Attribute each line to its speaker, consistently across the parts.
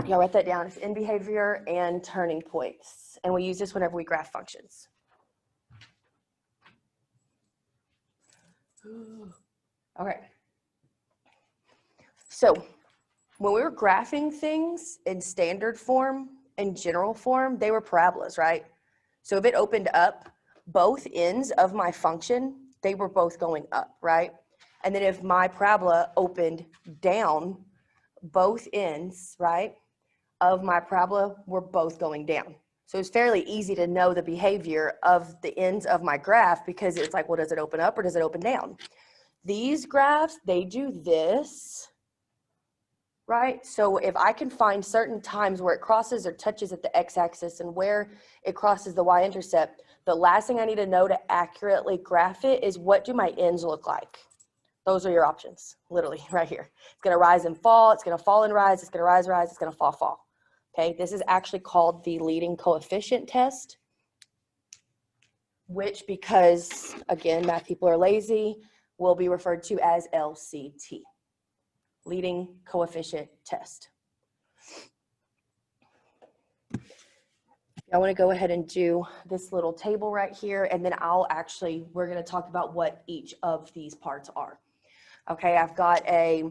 Speaker 1: Y'all write that down. It's end behavior and turning points. And we use this whenever we graph functions. Okay. So when we were graphing things in standard form and general form, they were parabolas, right? So if it opened up, both ends of my function, they were both going up, right? And then if my parabola opened down, both ends, right, of my parabola were both going down. So it's fairly easy to know the behavior of the ends of my graph because it's like, well, does it open up or does it open down? These graphs, they do this, right? So if I can find certain times where it crosses or touches at the x-axis and where it crosses the y-intercept, the last thing I need to know to accurately graph it is what do my ends look like? Those are your options, literally right here. It's gonna rise and fall, it's gonna fall and rise, it's gonna rise, rise, it's gonna fall, fall. Okay, this is actually called the leading coefficient test, which, because again, math people are lazy, will be referred to as LCT, leading coefficient test. I want to go ahead and do this little table right here, and then we're going to talk about what each of these parts are. Okay, I've got a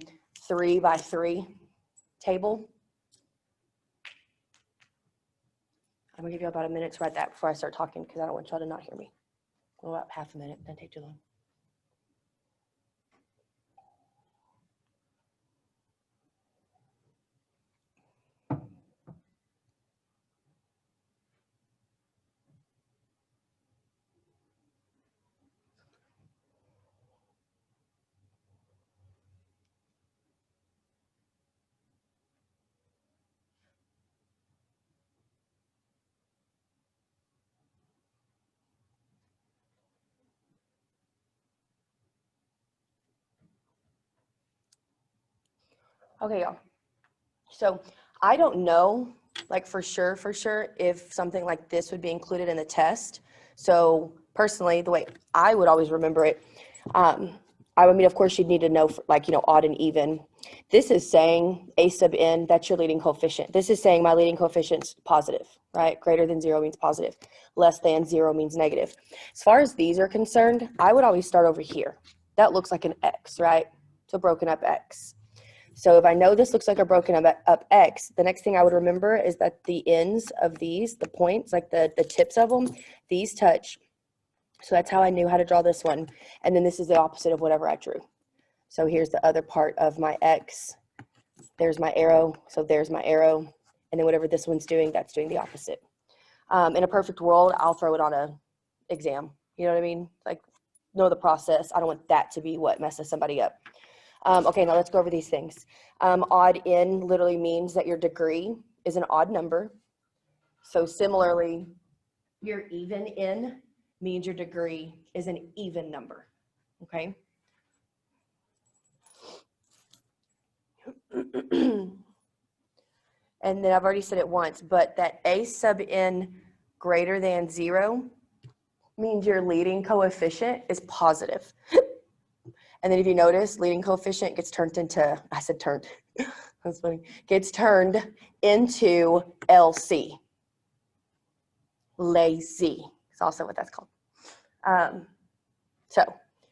Speaker 1: 3 by 3 table. I'm going to give you about a minute to write that before I start talking because I don't want y'all to not hear me. Well, about half a minute, doesn't take too long. Okay, y'all. So I don't know, like for sure, if something like this would be included in the test. So personally, the way I would always remember it, I mean, of course, you'd need to know, like, you know, odd and even. This is saying A sub n, that's your leading coefficient. This is saying my leading coefficient's positive, right? Greater than 0 means positive. Less than 0 means negative. As far as these are concerned, I would always start over here. That looks like an X, right? So broken up X. So if I know this looks like a broken up X, the next thing I would remember is that the ends of these, the points, like the tips of them, these touch. So that's how I knew how to draw this one. And then this is the opposite of whatever I drew. So here's the other part of my X. There's my arrow. So there's my arrow. And then whatever this one's doing, that's doing the opposite. In a perfect world, I'll throw it on an exam. You know what I mean? Like, know the process. I don't want that to be what messes somebody up. Okay, now let's go over these things. Odd n literally means that your degree is an odd number. So similarly, your even n means your degree is an even number, okay? And then I've already said it once, but that A sub n greater than 0 means your leading coefficient is positive. And then if you notice, leading coefficient gets turned into, I said turned, that's funny, gets turned into LC. Lazy. It's also what that's called. So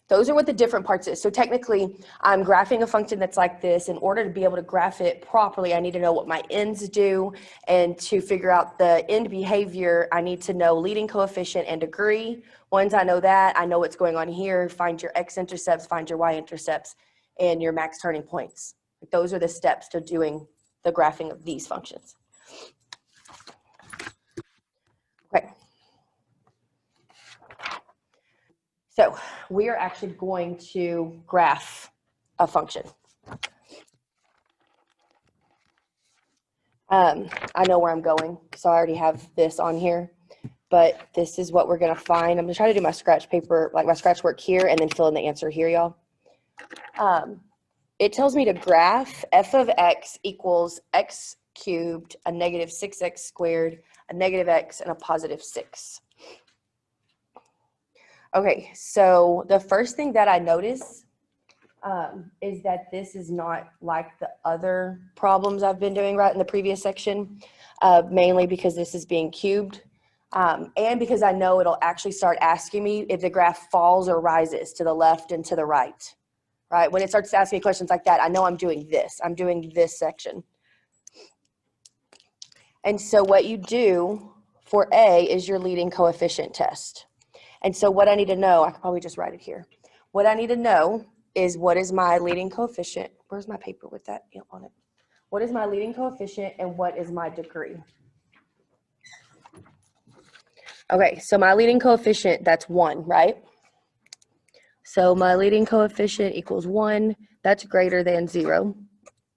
Speaker 1: those are what the different parts is. So technically, I'm graphing a function that's like this. In order to be able to graph it properly, I need to know what my ends do. And to figure out the end behavior, I need to know leading coefficient and degree. Once I know that, I know what's going on here. Find your X-intercepts, find your Y-intercepts, and your max turning points. Those are the steps to doing the graphing of these functions. Okay. So we are actually going to graph a function. I know where I'm going, so I already have this on here, but this is what we're going to find. I'm going to try to do my scratch paper, like my scratch work here, and then fill in the answer here, y'all. It tells me to graph f of x equals x cubed, a negative 6x squared, a negative x, and a positive 6. Okay, so the first thing that I notice is that this is not like the other problems I've been doing right in the previous section, mainly because this is being cubed. And because I know it'll actually start asking me if the graph falls or rises to the left and to the right, right? When it starts asking me questions like that, I know I'm doing this section. And so what you do for A is your leading coefficient test. And so what I need to know, I could probably just write it here. What I need to know is what is my leading coefficient? Where's my paper with that on it? What is my leading coefficient and what is my degree? Okay, so my leading coefficient, that's 1, right? So my leading coefficient equals 1. That's greater than 0.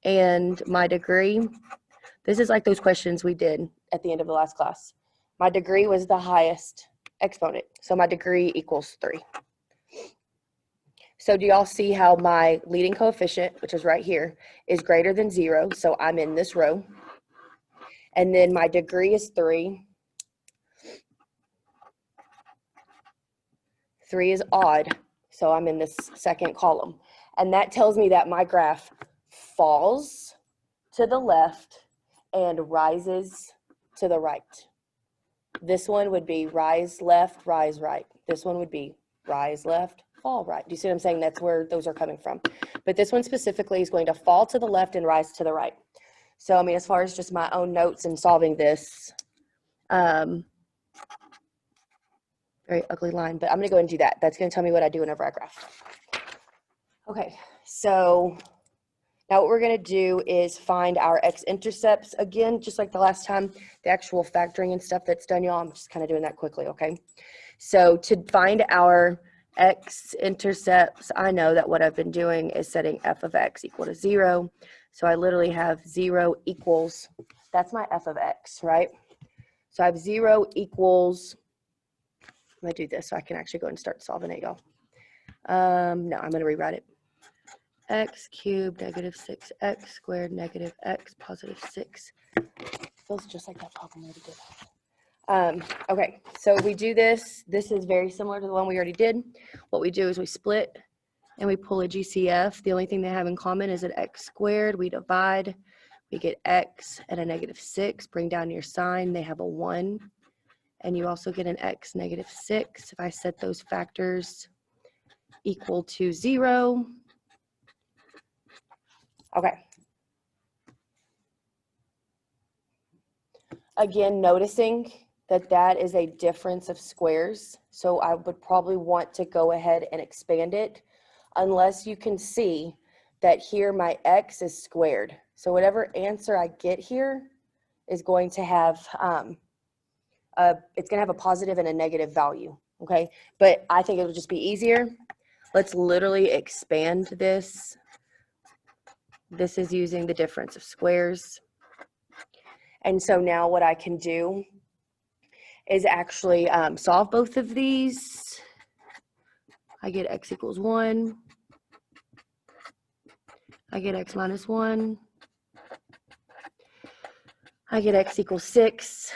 Speaker 1: And my degree, this is like those questions we did at the end of the last class. My degree was the highest exponent. So my degree equals 3. So do y'all see how my leading coefficient, which is right here, is greater than 0? So I'm in this row. And then my degree is 3. 3 is odd, so I'm in this second column. And that tells me that my graph falls to the left and rises to the right. This one would be rise left, rise right. This one would be rise left, fall right. Do you see what I'm saying? That's where those are coming from. But this one specifically is going to fall to the left and rise to the right. So, I mean, as far as just my own notes in solving this, very ugly line, but I'm going to go and do that. That's going to tell me what I do whenever I graph. Okay, so now what we're going to do is find our X-intercepts again, just like the last time, the actual factoring and stuff that's done, y'all. I'm just kind of doing that quickly, okay? So to find our X-intercepts, I know that what I've been doing is setting f of x equal to 0. So I literally have 0 equals, that's my f of x, right? So I have 0 equals, I'm going to do this so I can actually go and start solving it, y'all. No, I'm going to rewrite it. X cubed negative 6x squared negative x positive 6. Feels just like that problem we already did. Okay, so we do this. This is very similar to the one we already did. What we do is we split and we pull a GCF. The only thing they have in common is an x squared. We divide. We get x and a negative 6. Bring down your sign. They have a 1. And you also get an x negative 6. If I set those factors equal to 0. Okay. Again, noticing that that is a difference of squares. So I would probably want to go ahead and expand it unless you can see that here my x is squared. So whatever answer I get here is going to have, it's going to have a positive and a negative value, okay? But I think it'll just be easier. Let's literally expand this. This is using the difference of squares. And so now what I can do is actually solve both of these. I get x equals 1. I get x minus 1. I get x equals 6.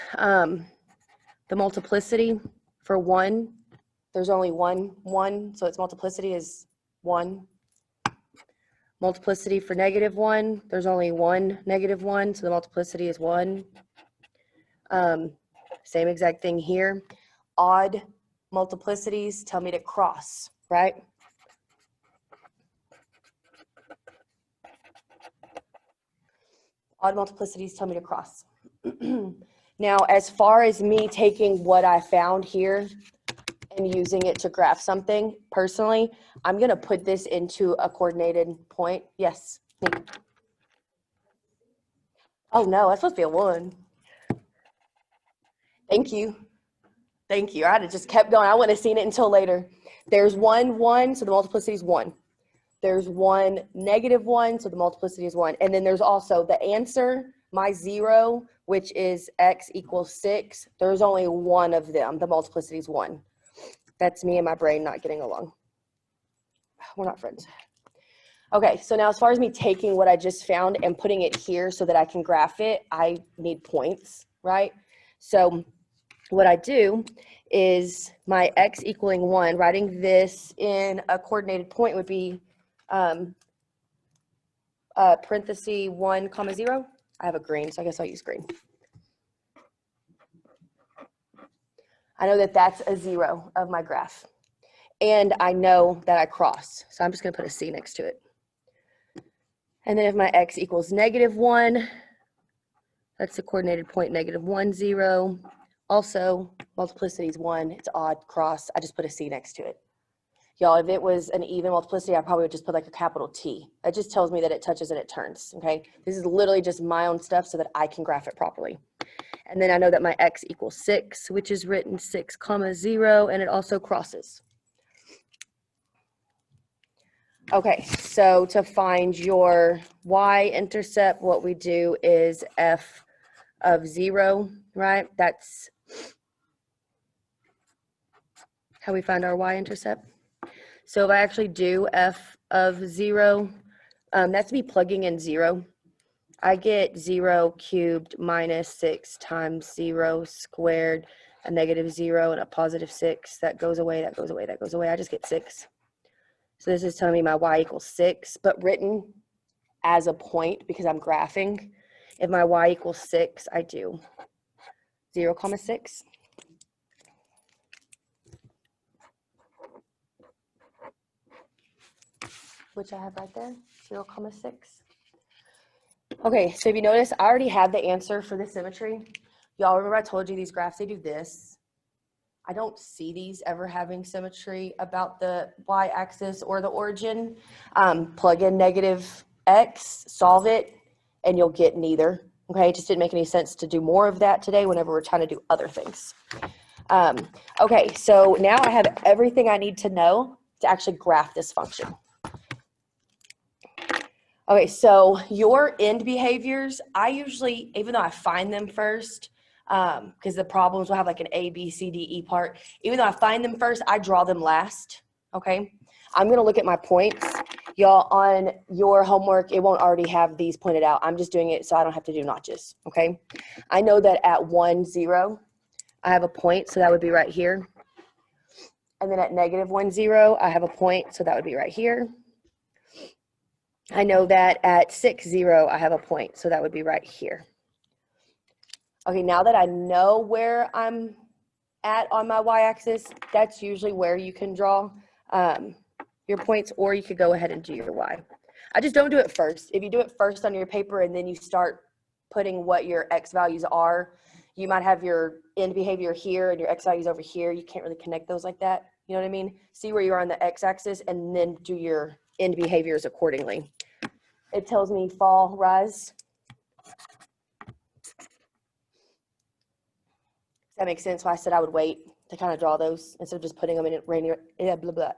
Speaker 1: The multiplicity for 1, there's only 1, so its multiplicity is 1. Multiplicity for negative 1, there's only 1 negative 1, so the multiplicity is 1. Same exact thing here. Odd multiplicities tell me to cross, right? Odd multiplicities tell me to cross. Now, as far as me taking what I found here and using it to graph something, personally, I'm going to put this into a coordinated point. Yes. Oh, no, that's supposed to be a 1. Thank you. Thank you. I'd have just kept going. I wouldn't have seen it until later. There's 1, 1, so the multiplicity is 1. There's 1, negative 1, so the multiplicity is 1. And then there's also the answer, my 0, which is x equals 6. There's only 1 of them. The multiplicity is 1. That's me and my brain not getting along. We're not friends. Okay, so now as far as me taking what I just found and putting it here so that I can graph it, I need points, right? So what I do is my x equaling 1, writing this in a coordinated point would be Parenthesis 1, comma 0. I have a green, so I guess I'll use green. I know that that's a 0 of my graph. And I know that I cross, so I'm just going to put a C next to it. And then if my x equals -1, that's the coordinated point -1, 0. Also, multiplicity is 1. It's odd, cross. I just put a C next to it. Y'all, if it was an even multiplicity, I probably would just put like a capital T. It just tells me that it touches and it turns, okay? This is literally just my own stuff so that I can graph it properly. And then I know that my x equals 6, which is written 6, comma 0, and it also crosses. Okay, so to find your y-intercept, what we do is f of 0, right? That's how we find our y-intercept. So if I actually do f of 0, that's me plugging in 0. I get 0 cubed minus 6 times 0 squared, a -0 and a +6. That goes away, that goes away, that goes away. I just get 6. So this is telling me my y equals 6, but written as a point because I'm graphing. If my y equals 6, I do 0, comma 6. Which I have right there, 0, comma 6. Okay, so if you notice, I already have the answer for the symmetry. Y'all remember I told you these graphs, they do this. I don't see these ever having symmetry about the y-axis or the origin. Plug in -x, solve it, and you'll get neither. Okay, it just didn't make any sense to do more of that today whenever we're trying to do other things. Okay, so now I have everything I need to know to actually graph this function. Okay, so your end behaviors, I usually, even though I find them first, because the problems will have like an A, B, C, D, E part, even though I find them first, I draw them last, okay? I'm gonna look at my points. Y'all, on your homework, it won't already have these pointed out. I'm just doing it so I don't have to do notches, okay? I know that at 1, 0, I have a point, so that would be right here. And then at -1, 0, I have a point, so that would be right here. I know that at 6, 0, I have a point, so that would be right here. Okay, now that I know where I'm at on my y-axis, that's usually where you can draw your points, or you could go ahead and do your y. I just don't do it first. If you do it first on your paper and then you start putting what your x values are, you might have your end behavior here and your x values over here. You can't really connect those like that. You know what I mean? See where you are on the x-axis and then do your end behaviors accordingly. It tells me fall, rise. Does that make sense? Why I said I would wait to kind of draw those instead of just putting them in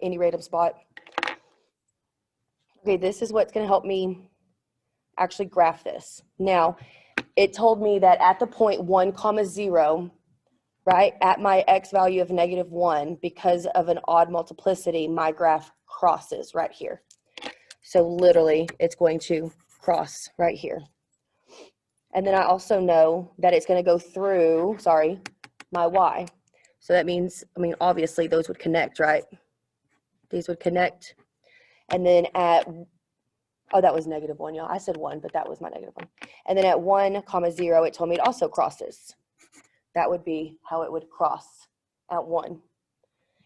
Speaker 1: any random spot. Okay, this is what's going to help me actually graph this. Now, it told me that at the point 1, 0, right, at my x value of -1, because of an odd multiplicity, my graph crosses right here. So literally, it's going to cross right here. And then I also know that it's going to go through, my y. So that means, obviously those would connect, right? These would connect. And then at, oh, that was -1, y'all. I said 1, but that was my -1. And then at 1, 0, it told me it also crosses. That would be how it would cross at 1.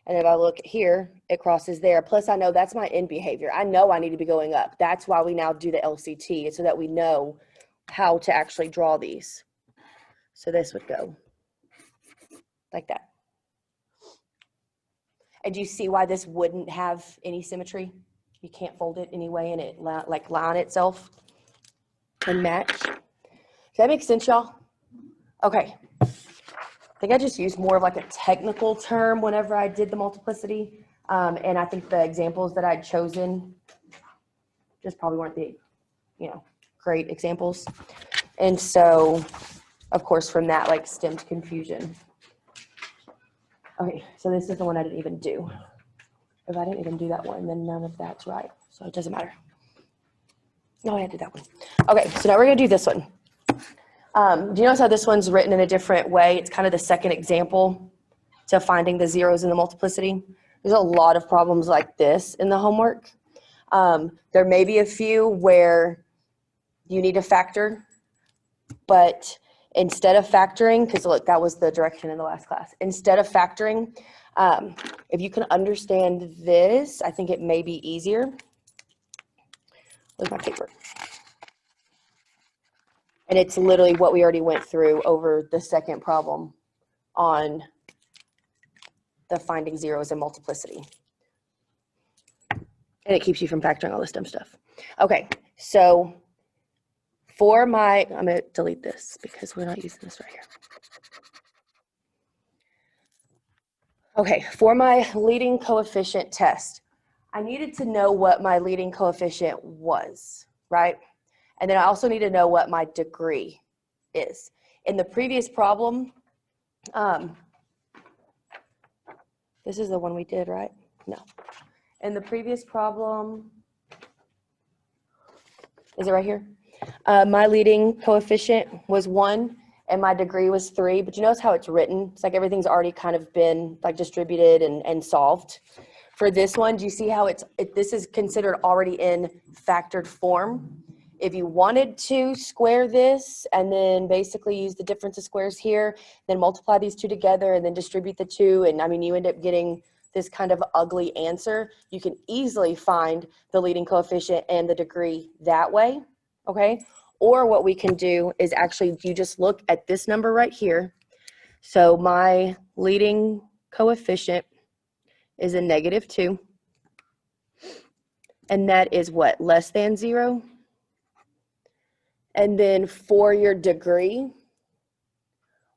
Speaker 1: And if I look here, it crosses there. Plus, I know that's my end behavior. I know I need to be going up. That's why we now do the LCT, so that we know how to actually draw these. So this would go like that. And do you see why this wouldn't have any symmetry? You can't fold it anyway and it like line itself and match. Does that make sense, y'all? Okay. I think I just used more of like a technical term whenever I did the multiplicity. And I think the examples that I'd chosen just probably weren't the, great examples. And so, of course, from that like stemmed confusion. Okay, so this is the one I didn't even do. If I didn't even do that one, then none of that's right. So it doesn't matter. No, I did that one. Okay, so now we're gonna do this one. Do you notice how this one's written in a different way? It's kind of the second example to finding the zeros in the multiplicity. There's a lot of problems like this in the homework. There may be a few where you need to factor, but instead of factoring, because look, that was the direction in the last class. Instead of factoring, if you can understand this, I think it may be easier. Where's my paper? And it's literally what we already went through over the second problem on the finding zeros and multiplicity. And it keeps you from factoring all this dumb stuff. Okay, so for my, I'm going to delete this because we're not using this right here. Okay, for my leading coefficient test, I needed to know what my leading coefficient was, right? And then I also need to know what my degree is. In the previous problem, this is the one we did, right? No. In the previous problem, is it right here? My leading coefficient was 1 and my degree was 3, but you notice how it's written? It's like everything's already kind of been like distributed and solved. For this one, do you see how this is considered already in factored form? If you wanted to square this and then basically use the difference of squares here, then multiply these two together and then distribute the two, and I mean, you end up getting this kind of ugly answer. You can easily find the leading coefficient and the degree that way, okay? Or what we can do is actually, you just look at this number right here. So my leading coefficient is a -2. And that is what, less than 0? And then for your degree,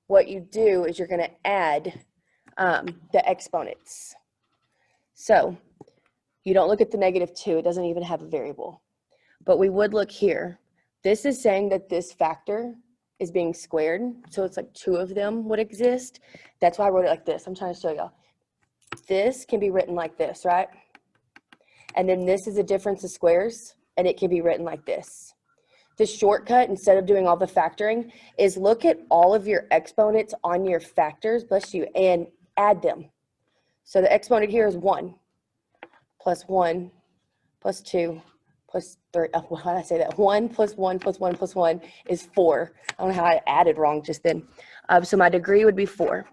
Speaker 1: what you do is you're going to add the exponents. So you don't look at the -2. It doesn't even have a variable. But we would look here. This is saying that this factor is being squared. So it's like 2 of them would exist. That's why I wrote it like this. I'm trying to show y'all. This can be written like this, right? And then this is a difference of squares, and it can be written like this. The shortcut, instead of doing all the factoring, is look at all of your exponents on your factors, bless you, and add them. So the exponent here is 1, plus 1, plus 2, plus 3. Oh, how did I say that? 1 plus 1 plus 1 plus 1 is 4. I don't know how I added wrong just then. So my degree would be 4.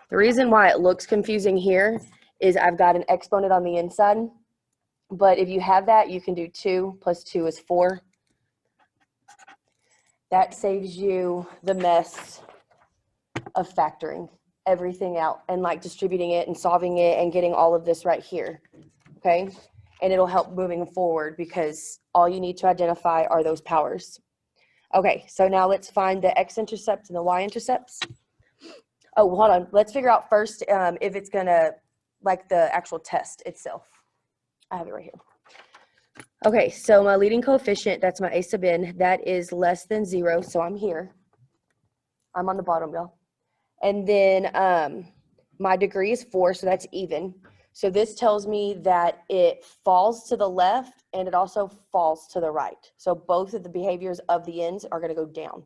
Speaker 1: The reason why it looks confusing here is I've got an exponent on the inside. But if you have that, you can do 2 plus 2 is 4. That saves you the mess of factoring everything out and like distributing it and solving it and getting all of this right here, okay? And it'll help moving forward because all you need to identify are those powers. Okay, so now let's find the X-intercepts and the Y-intercepts. Oh, hold on. Let's figure out first if it's gonna, like the actual test itself. I have it right here. Okay, so my leading coefficient, that's my A sub n, that is less than 0, so I'm here. I'm on the bottom, y'all. And then my degree is 4, so that's even. So this tells me that it falls to the left and it also falls to the right. So both of the behaviors of the ends are going to go down.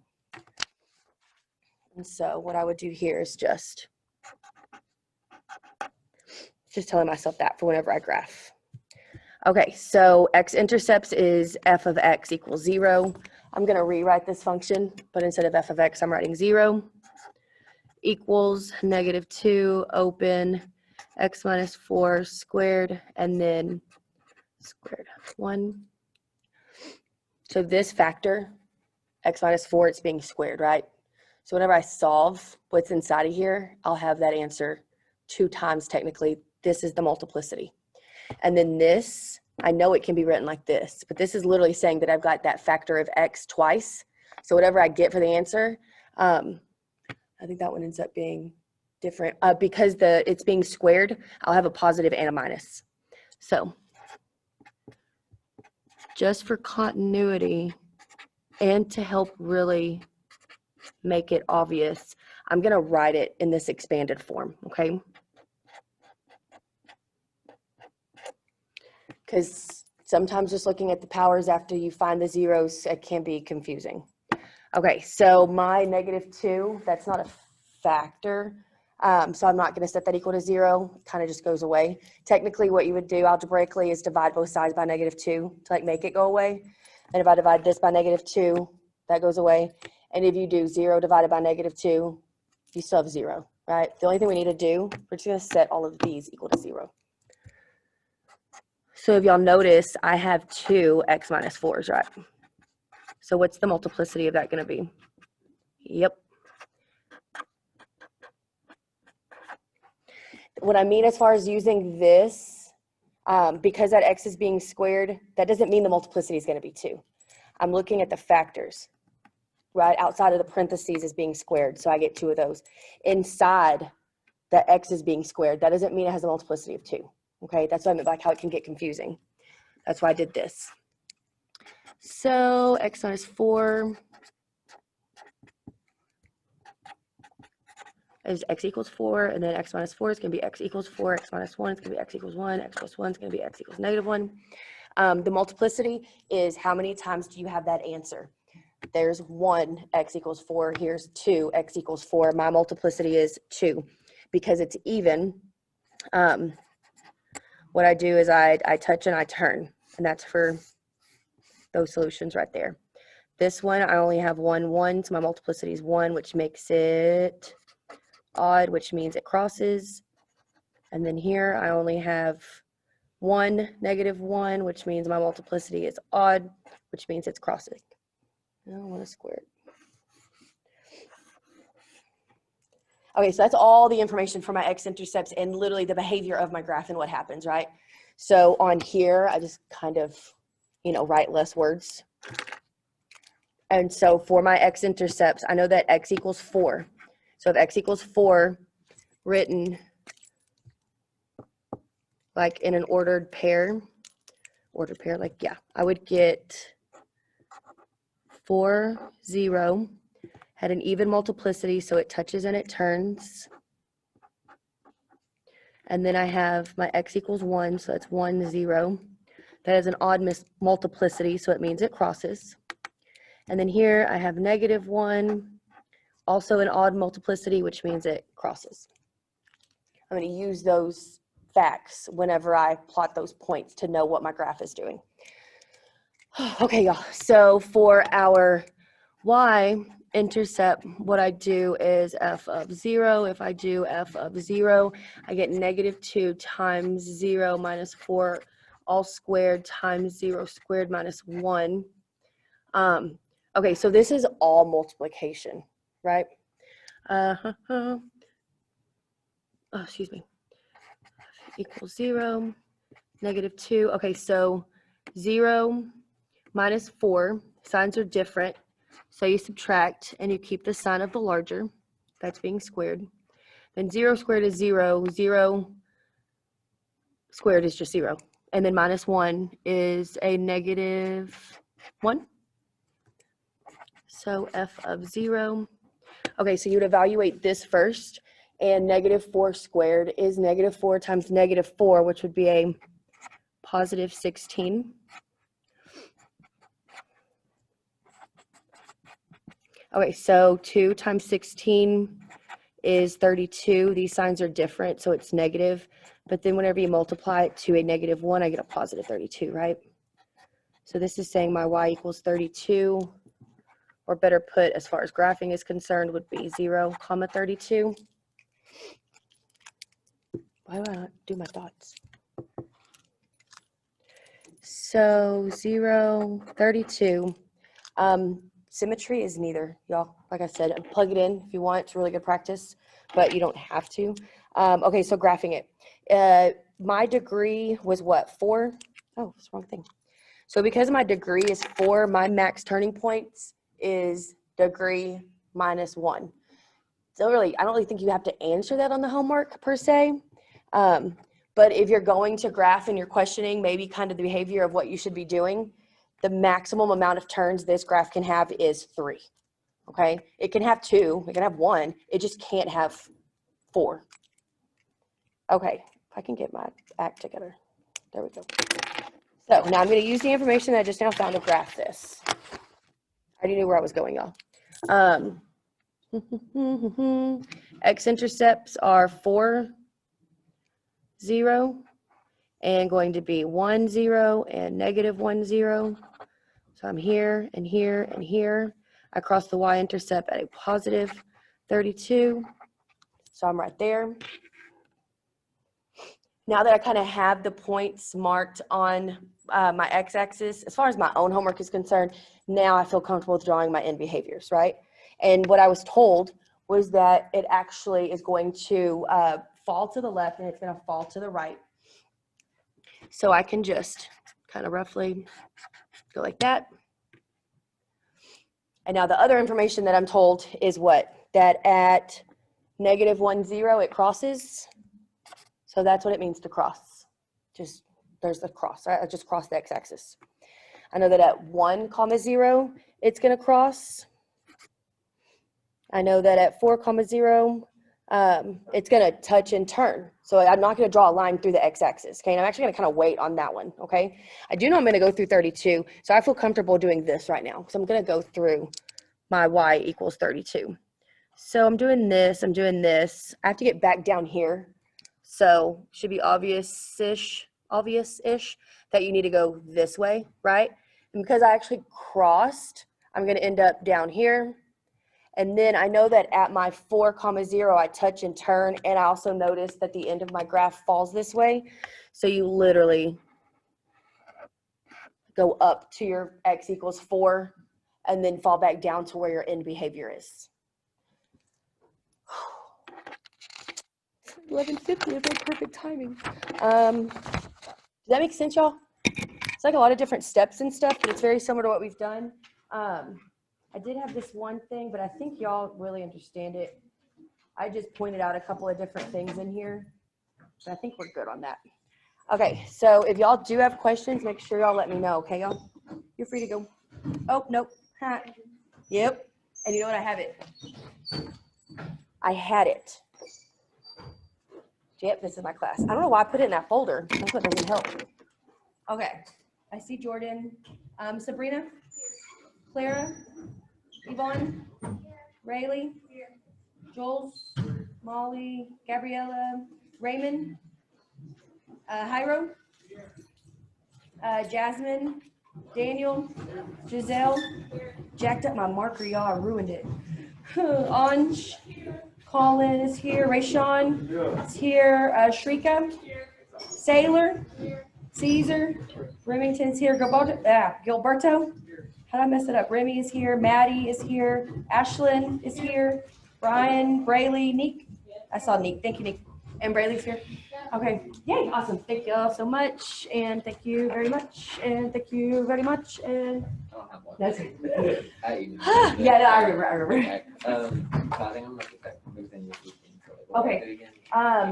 Speaker 1: And so what I would do here is just telling myself that for whenever I graph. Okay, so X-intercepts is f of x equals 0. I'm going to rewrite this function, but instead of f of x, I'm writing 0 equals -2 open x minus 4 squared and then squared 1. So this factor, x minus 4, it's being squared, right? So whenever I solve what's inside of here, I'll have that answer 2 times technically. This is the multiplicity. And then this, I know it can be written like this, but this is literally saying that I've got that factor of x twice. So whatever I get for the answer, I think that one ends up being different. Because it's being squared, I'll have a positive and a minus. So just for continuity and to help really make it obvious, I'm going to write it in this expanded form, okay? Because sometimes just looking at the powers after you find the zeros, it can be confusing. Okay, so my -2, that's not a factor. So I'm not going to set that equal to 0. It kind of just goes away. Technically, what you would do algebraically is divide both sides by -2 to like make it go away. And if I divide this by -2, that goes away. And if you do 0 divided by -2, you still have 0, right? The only thing we need to do, we're just going to set all of these equal to 0. So if y'all notice, I have 2 x minus 4s, right? So what's the multiplicity of that going to be? Yep. What I mean as far as using this, because that x is being squared, that doesn't mean the multiplicity is going to be 2. I'm looking at the factors, right? Outside of the parentheses is being squared, so I get 2 of those. Inside, the x is being squared. That doesn't mean it has a multiplicity of 2, okay? That's what I meant, like how it can get confusing. That's why I did this. So x minus 4 is x equals 4, and then x minus 4 is going to be x equals 4, x minus 1 is going to be x equals 1, x plus 1 is going to be x equals -1. The multiplicity is how many times do you have that answer. There's 1, x equals 4. Here's 2, x equals 4. My multiplicity is 2. Because it's even, what I do is I touch and I turn, and that's for those solutions right there. This one, I only have 1, 1, so my multiplicity is 1, which makes it odd, which means it crosses. And then here I only have 1, -1, which means my multiplicity is odd, which means it's crossing. I don't want to square it. Okay, so that's all the information for my x-intercepts and literally the behavior of my graph and what happens, right? So on here, I just kind of, write less words. And so for my x-intercepts, I know that x equals 4. So if x equals 4, written like in an ordered pair, like, yeah, I would get 4, 0, had an even multiplicity, so it touches and it turns. And then I have my x equals 1, so that's 1, 0. That is an odd multiplicity, so it means it crosses. And then here I have -1, also an odd multiplicity, which means it crosses. I'm going to use those facts whenever I plot those points to know what my graph is doing. Okay, y'all. So for our y-intercept, what I do is f of 0. If I do f of 0, I get -2 times 0 minus 4 all squared times 0 squared minus 1. Okay, so this is all multiplication, right? Oh, excuse me. Equals 0, -2. Okay, so 0 minus 4, signs are different. So you subtract and you keep the sign of the larger. That's being squared. Then 0 squared is 0. 0 squared is just 0. And then minus 1 is a -1. So f of 0. Okay, so you would evaluate this first. And -4 squared is -4 times -4, which would be a +16. Okay, so 2 times 16 is 32. These signs are different, so it's negative. But then whenever you multiply it to a -1, I get a +32, right? So this is saying my y equals 32, or better put, as far as graphing is concerned, would be 0, 32. Why do I not do my dots? So 0, 32. Symmetry is neither, y'all. Like I said, plug it in if you want. It's really good practice, but you don't have to. Okay, so graphing it. My degree was what, 4? Oh, it's the wrong thing. So because my degree is 4, my max turning points is degree minus 1. So really, I don't really think you have to answer that on the homework per se. But if you're going to graph and you're questioning maybe kind of the behavior of what you should be doing, the maximum amount of turns this graph can have is 3, okay? It can have 2, it can have 1, it just can't have 4. Okay, if I can get my act together. There we go. So now I'm going to use the information that I just now found to graph this. I already knew where I was going, y'all. X-intercepts are 4, 0, and going to be 1, 0, and negative 1, 0. So I'm here and here and here. I cross the y-intercept at a positive 32. So I'm right there. Now that I kind of have the points marked on my x-axis, as far as my own homework is concerned, now I feel comfortable with drawing my end behaviors, right? And what I was told was that it actually is going to fall to the left and it's going to fall to the right. So I can just kind of roughly go like that. And now the other information that I'm told is what? That at negative 1, 0, it crosses. So that's what it means to cross. Just, there's the cross, right? I just crossed the x-axis. I know that at 1, 0, it's going to cross. I know that at 4, 0, it's going to touch and turn. So I'm not going to draw a line through the x-axis, okay? And I'm actually going to kind of wait on that one, okay? I do know I'm going to go through 32, so I feel comfortable doing this right now. So I'm going to go through my y equals 32. So I'm doing this, I'm doing this. I have to get back down here. So should be obvious-ish that you need to go this way, right? And because I actually crossed, I'm going to end up down here. And then I know that at my 4, 0, I touch and turn. And I also notice that the end of my graph falls this way. So you literally go up to your x equals 4 and then fall back down to where your end behavior is. 11:50 is like perfect timing. Does that make sense, y'all? It's like a lot of different steps and stuff, but it's very similar to what we've done. I did have this one thing, but I think y'all really understand it. I just pointed out a couple of different things in here, but I think we're good on that. Okay, so if y'all do have questions, make sure y'all let me know, okay, y'all? You're free to go. Oh, nope. Yep. And you know what? I have it. I had it. Yep, this is my class. I don't know why I put it in that folder. That's what doesn't help. Okay. I see Jordan. Sabrina? Clara? Yvonne? Rayleigh? Jules? Molly? Gabriella? Raymond? Hyro? Jasmine? Daniel? Giselle? Jacked up my marker, y'all. I ruined it. Anj? Colin is here. Rayshawn is here. Shrika? Sailor? Caesar? Remington's here. Gilberto? How did I mess it up? Remy is here. Maddie is here. Ashlyn is here. Brian, Braylee, Neek. I saw Neek. Thank you, Neek. And Braylee's here. Okay. Yay. Awesome. Thank you all so much. And thank you very much. And thank you very much. And that's it. Yeah, no, I remember. Okay.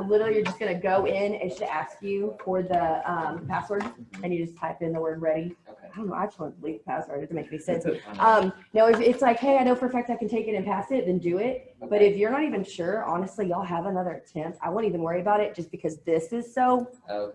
Speaker 1: Literally, you're just gonna go in. It should ask you for the password, and you just type in the word ready. Okay. I don't know. I just want to delete the password. It doesn't make any sense. No, if it's like, hey, I know for a fact I can take it and pass it, then do it. Okay. But if you're not even sure, honestly, y'all have another attempt. I won't even worry about it just because this is so. Okay.